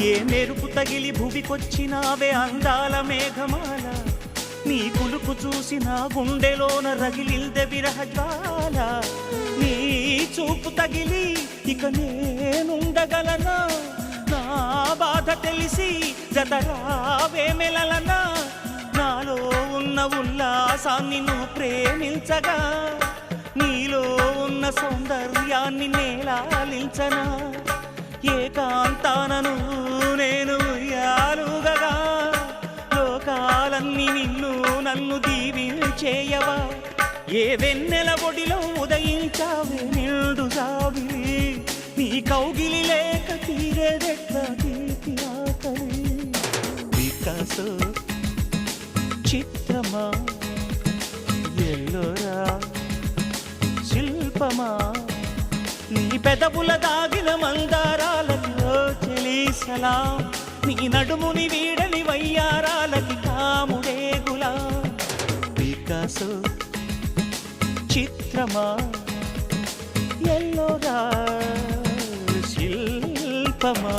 ఏ మెరుపు తగిలి భువికొచ్చినావే అందాల మేఘమాల నీ కులుకు చూసి నా గుండెలోన రగిలిల్దె విరహజ్వాల నీ చూపు తగిలి ఇక నేనుండగలనా నా బాధ తెలిసి జతరావే మెలలనా నాలో ఉన్న ఉల్లాసాన్ని నువ్వు ప్రేమించగా నీలో ఉన్న సౌందర్యాన్ని నేలాలించనా ఏకాంతానను నేను ఉయ్యాలుగగా లోకాలన్నీ నిన్ను నన్ను దీవించేయవా ఏ వెన్నెల ఒడిలో ఉదయించావే నిండు జాబిలి నీ కౌగిలి లేక తీరేదెట్లా తీపి ఆకలి వికాసో చిత్రమా ఎల్లోరా శిల్పమా నీ పెదవుల దాగిన మందారాలలో చెలీసలా నీ నడుముని వీడని వయ్యారాలకి కాముడే గులా వికాసో చిత్రమా ఎల్లోరా శిల్పమా